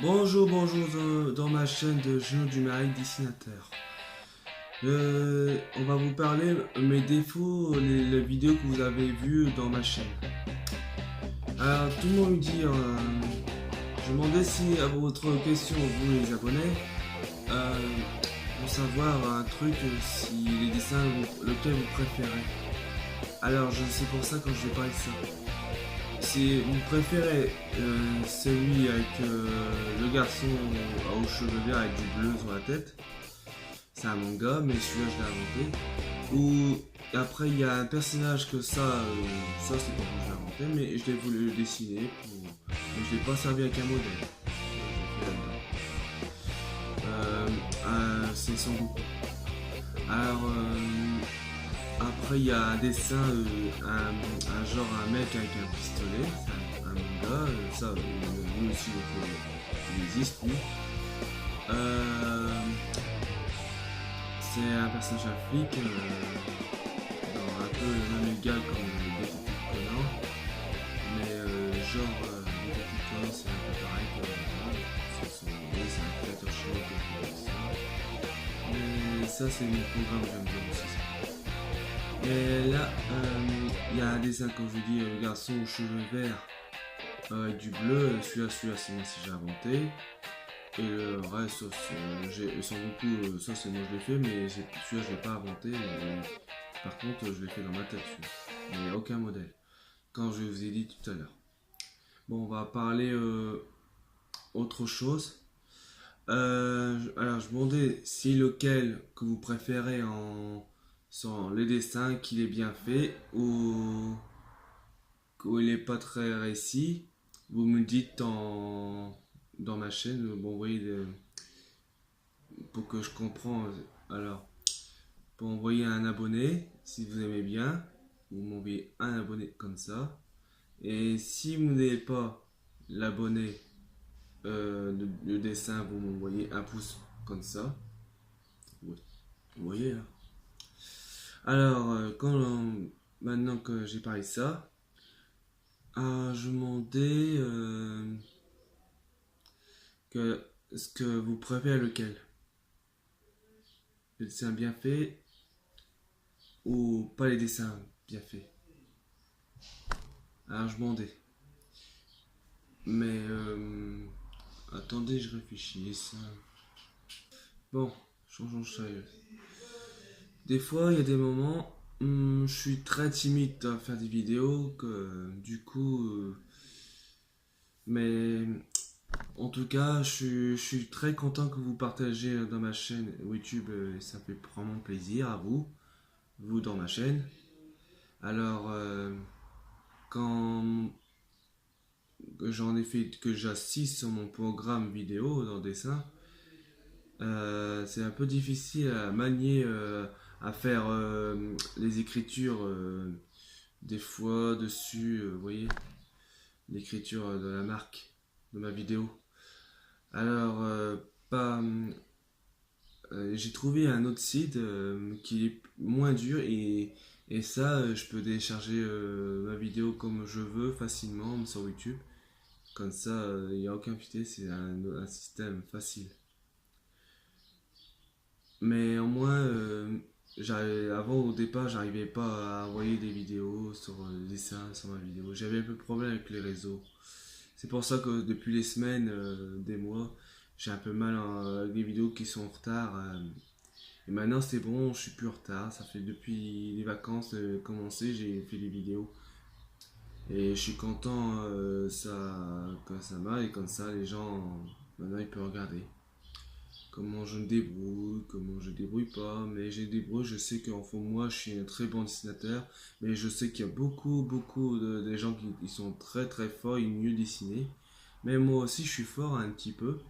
Bonjour dans ma chaîne de jeux du mari dessinateur. On va vous parler mes défauts, les vidéos que vous avez vues dans ma chaîne. Alors tout le monde me dit, je me demandais si à votre question vous les abonnés, euh, pour savoir un truc si les dessins lequel vous préférez. Alors c'est pour ça que je vais parler de ça. Si vous préférez celui avec le garçon aux cheveux verts avec du bleu sur la tête, c'est un manga, mais celui-là je l'ai inventé. Ou après il y a un personnage que ça c'est pas moi je l'ai inventé, mais je l'ai voulu le dessiner mais je l'ai pas servi avec un modèle. Je l'ai fait là-dedans. C'est Son Goku. Alors après il y a un dessin, un genre un mec avec un pistolet, c'est un manga, lui aussi donc, il existe lui. Euh, C'est un personnage à flic, dans un peu le même égal comme le détective Conan, mais détective Conan c'est un peu pareil que voilà, c'est un créateur chinois qui a fait ça. Mais ça c'est mon programme, j'aime bien aussi ça. Et là, il y a un dessin comme je vous dis, le garçon aux cheveux verts avec du bleu, celui-là c'est moi si j'ai inventé. Et le reste, sans beaucoup, ça c'est moi je l'ai fait, mais celui-là je l'ai pas inventé. Par contre, je l'ai fait dans ma tête, celui-là. Mais il n'y a aucun modèle, quand je vous ai dit tout à l'heure. Bon, on va parler autre chose. Alors, je me demandais si lequel que vous préférez sans les dessins, qu'il est bien fait ou il est pas très réussi. Vous me dites dans ma chaîne, bon, vous voyez, pour que je comprends. Alors, pour envoyer un abonné, si vous aimez bien, vous m'envoyez un abonné comme ça. Et si vous n'avez pas l'abonné, le dessin, vous m'envoyez un pouce comme ça. Ouais. Vous voyez là. Alors, maintenant que j'ai parlé de ça, je me demandais que ce que vous préférez lequel, le dessin bien fait ou pas les dessins bien faits. Alors je me demandais. Mais attendez, je réfléchis. Ça. Bon, changeons de sérieux. Des fois, il y a des moments, je suis très timide à faire des vidéos, du coup, mais en tout cas, je suis très content que vous partagez dans ma chaîne YouTube, et ça fait vraiment plaisir à vous dans ma chaîne. Alors, quand j'en ai fait, que j'assiste sur mon programme vidéo dans dessin, c'est un peu difficile à manier, à faire les écritures des fois dessus, vous voyez, l'écriture de la marque de ma vidéo. Alors, pas, j'ai trouvé un autre site qui est moins dur et ça, je peux télécharger ma vidéo comme je veux facilement sur YouTube. Comme ça, il n'y a aucun fichier, c'est un système facile. Mais au moins, avant au départ, j'arrivais pas à envoyer des vidéos sur des dessins sur ma vidéo. J'avais un peu de problème avec les réseaux. C'est pour ça que depuis les semaines, des mois, j'ai un peu mal avec des vidéos qui sont en retard. Et maintenant c'est bon, je suis plus en retard. Ça fait depuis les vacances commencé, j'ai fait des vidéos. Et je suis content que ça va et comme ça les gens maintenant ils peuvent regarder comment je me débrouille, comment je débrouille pas, mais j'ai débrouille, je sais qu'en fond moi je suis un très bon dessinateur, mais je sais qu'il y a beaucoup de gens qui ils sont très forts et mieux dessinés. Mais moi aussi je suis fort un petit peu,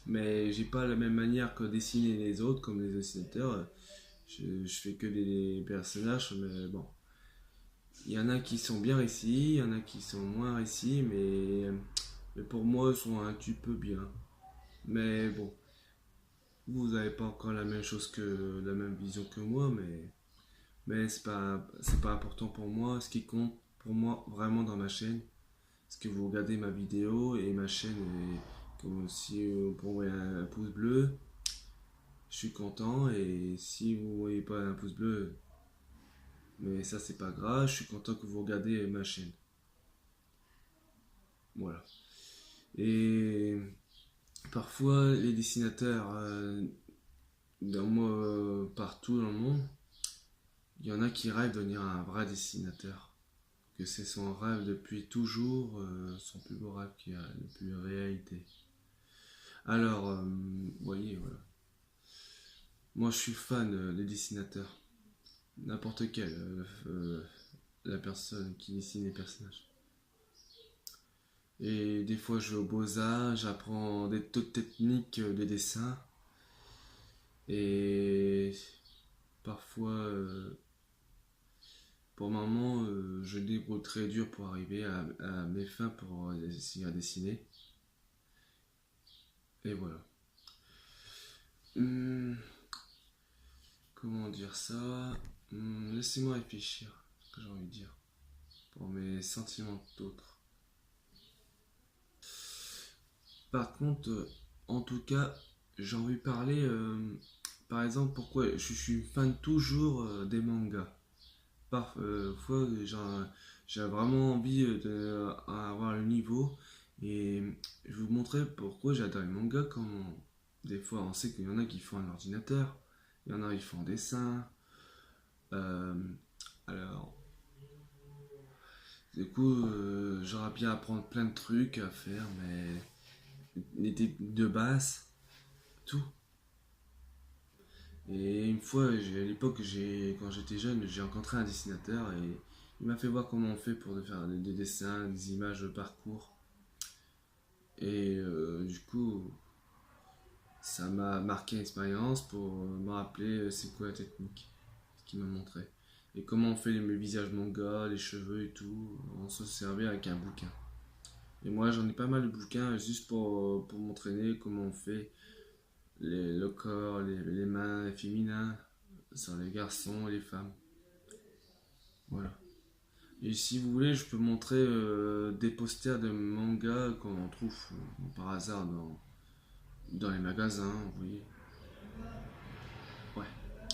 mais j'ai pas la même manière que dessiner les autres comme les dessinateurs. Je fais que des personnages, mais bon. Il y en a qui sont bien réussis, il y en a qui sont moins réussis, mais pour moi ils sont un petit peu bien. Mais bon, vous n'avez pas encore la même chose que la même vision que moi, mais c'est pas important pour moi. Ce qui compte pour moi vraiment dans ma chaîne, c'est que vous regardez ma vidéo et ma chaîne et Comme si vous pouvez un pouce bleu, je suis content. Et si vous voyez pas un pouce bleu, mais ça c'est pas grave, je suis content que vous regardez ma chaîne. Voilà. Et parfois les dessinateurs, partout dans le monde, il y en a qui rêvent de devenir un vrai dessinateur. Que c'est son rêve depuis toujours, son plus beau rêve qui a le plus réalité. Alors, vous voyez, voilà. Moi, je suis fan des dessinateurs. N'importe quel, la personne qui dessine les personnages. Et des fois, je vais au Beaux-Arts, j'apprends des toutes techniques de dessin. Et parfois, pour le moment, je débrouille très dur pour arriver à mes fins pour essayer à dessiner. Et voilà. Hum, comment dire ça? Laissez-moi réfléchir, ce que j'ai envie de dire, pour mes sentiments d'autres. Par contre, en tout cas, j'ai envie de parler, par exemple, pourquoi je suis fan toujours des mangas. Parfois, j'ai vraiment envie d'avoir le niveau et je vais vous montrer pourquoi j'adore les mangas. Comme des fois, on sait qu'il y en a qui font un ordinateur, il y en a qui font en dessin. Euh, alors, du coup, j'aurais bien apprendre plein de trucs à faire, mais les techniques de base, tout. Et une fois, à l'époque, quand j'étais jeune, j'ai rencontré un dessinateur et il m'a fait voir comment on fait pour faire des dessins, des images de parcours. Et du coup, ça m'a marqué l'expérience pour me rappeler c'est quoi la technique qu'il m'a montré. Et comment on fait les visages manga, les cheveux et tout, on se servait avec un bouquin. Et moi j'en ai pas mal de bouquins juste pour m'entraîner comment on fait le corps, les mains les féminins, sur les garçons et les femmes. Voilà. Et si vous voulez, je peux montrer des posters de manga qu'on trouve par hasard dans les magasins, vous voyez. Ouais.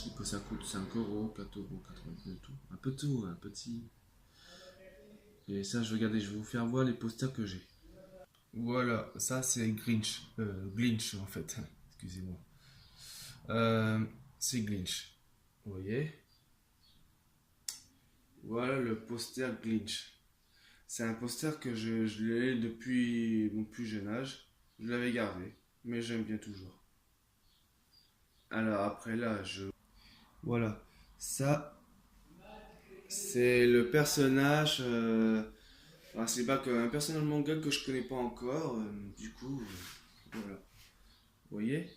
Et que ça coûte 5 euros, 4 euros, 90 tout. Un peu tout, un petit. Et ça, je vais vous faire voir les posters que j'ai. Voilà, ça c'est Grinch. Glinch en fait. Excusez-moi. Euh, c'est Glinch. Vous voyez? Voilà le poster Glinch. C'est un poster que je l'ai depuis mon plus jeune âge. Je l'avais gardé, mais j'aime bien toujours. Alors après là, Voilà. Ça, c'est le personnage. C'est pas qu'un personnage manga que je connais pas encore. Du coup, voilà. Vous voyez?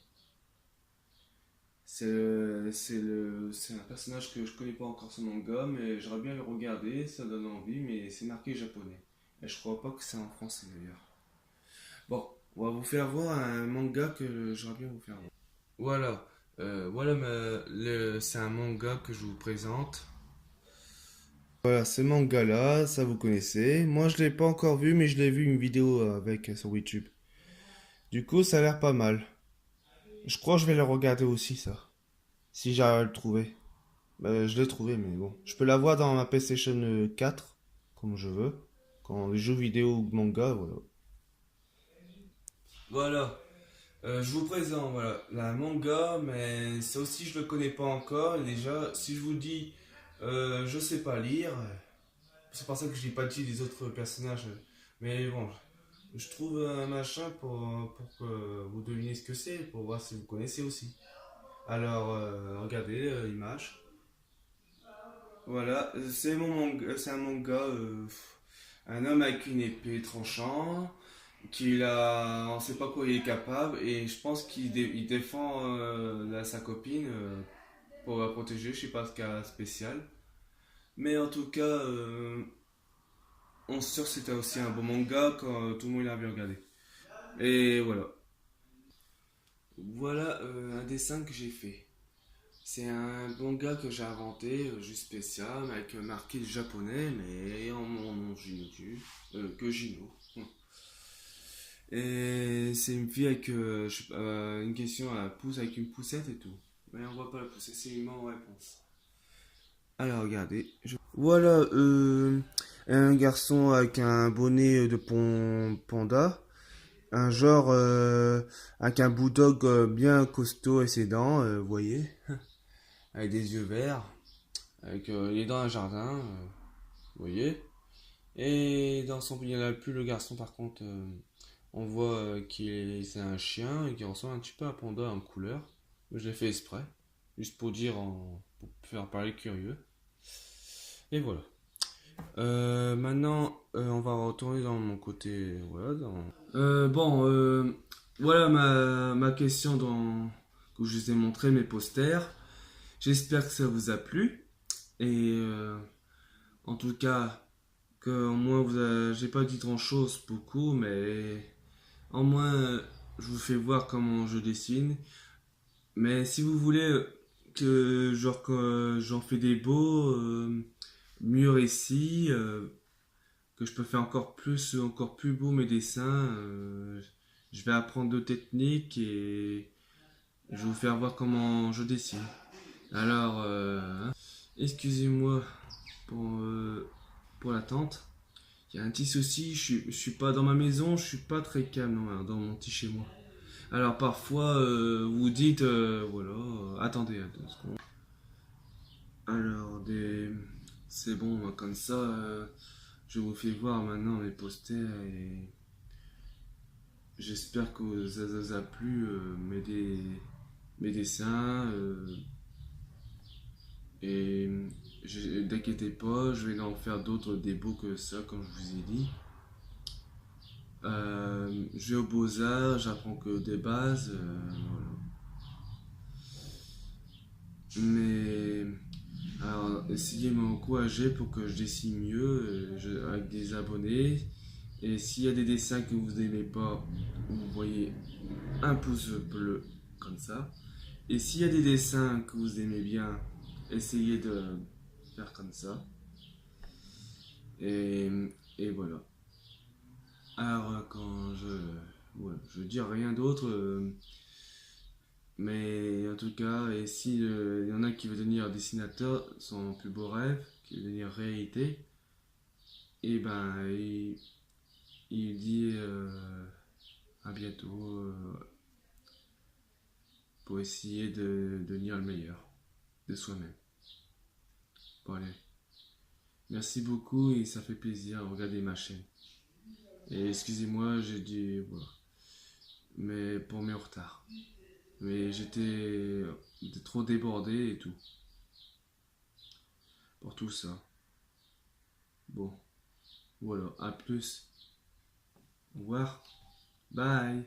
C'est un personnage que je connais pas encore ce manga, mais j'aurais bien le regarder, ça donne envie, mais c'est marqué japonais. Et je crois pas que c'est en français d'ailleurs. Bon, on va vous faire voir un manga que j'aurais bien vous faire voir. Voilà, c'est un manga que je vous présente. Voilà, ce manga-là, ça vous connaissez. Moi, je l'ai pas encore vu, mais je l'ai vu une vidéo avec sur YouTube. Du coup, ça a l'air pas mal. Je crois que je vais le regarder aussi, ça. Si j'arrive à le trouver. Je l'ai trouvé, mais bon. Je peux l'avoir dans ma PlayStation 4, comme je veux. Quand les jeux vidéo ou manga, voilà. Voilà. Je vous présente, voilà, la manga, mais ça aussi je le connais pas encore. Déjà, si je vous dis je sais pas lire, c'est pour ça que je dis pas dit les autres personnages. Mais bon, je trouve un machin pour que vous deviniez ce que c'est, pour voir si vous connaissez aussi. Alors, regardez l'image. Voilà, c'est un manga, un homme avec une épée tranchant, on sait pas quoi il est capable, et je pense il défend sa copine pour la protéger, je sais pas ce cas spécial. Mais en tout cas, on se sûr que c'était aussi un bon manga quand tout le monde l'a bien regardé. Et voilà. Voilà un dessin que j'ai fait. C'est un manga que j'ai inventé, juste spécial, avec marqué le japonais, mais en mon nom Gino, que Gino. Et c'est une fille avec une question à la pouce avec une poussette et tout. Mais on voit pas la poussette, c'est une main en réponse. Alors regardez. Voilà, un garçon avec un bonnet de panda. Un genre avec un bulldog bien costaud et ses dents, vous voyez. Avec des yeux verts. Avec, il est dans un jardin, vous voyez. Et dans son, il n'y en a plus le garçon par contre. On voit c'est un chien et qui ressemble un petit peu à un panda en couleur. Je l'ai fait exprès, juste pour dire, pour faire parler curieux. Et voilà. Maintenant, on va retourner dans mon côté. Voilà, voilà ma question où je vous ai montré mes posters. J'espère que ça vous a plu. Et en tout cas, que au moins j'ai pas dit grand chose beaucoup, mais au moins je vous fais voir comment je dessine. Mais si vous voulez que genre que j'en fais des beaux, mieux récits, que je peux faire encore plus beau mes dessins, je vais apprendre d'autres techniques et je vais vous faire voir comment je dessine. Alors, excusez-moi pour, euh, pour l'attente. Il y a un petit souci, je suis pas dans ma maison, je suis pas très calme dans mon petit chez moi. Alors parfois, vous dites, voilà, attendez, 2 secondes. Alors, c'est bon, comme ça, je vous fais voir maintenant mes posters et j'espère que ça vous a plu, mes dessins. Et n'inquiétez pas, je vais en faire d'autres des beaux que ça, comme je vous ai dit. Je vais aux beaux-arts, j'apprends que des bases, voilà. Mais alors, essayez de m'encourager pour que je dessine mieux avec des abonnés. Et s'il y a des dessins que vous n'aimez pas, vous voyez un pouce bleu comme ça. Et s'il y a des dessins que vous aimez bien, essayez de faire comme ça. Et, et voilà. Alors, ouais, je dis rien d'autre, mais en tout cas, et si il y en a qui veulent devenir dessinateur, son plus beau rêve, qui veut devenir réalité, et ben, il dit à bientôt pour essayer de devenir le meilleur de soi-même. Bon, allez. Merci beaucoup et ça fait plaisir de regarder ma chaîne. Et excusez-moi, j'ai dit, voilà, mais pour mes retards. Mais j'étais trop débordé et tout. Pour tout ça. Bon, voilà, à plus. Au revoir. Bye.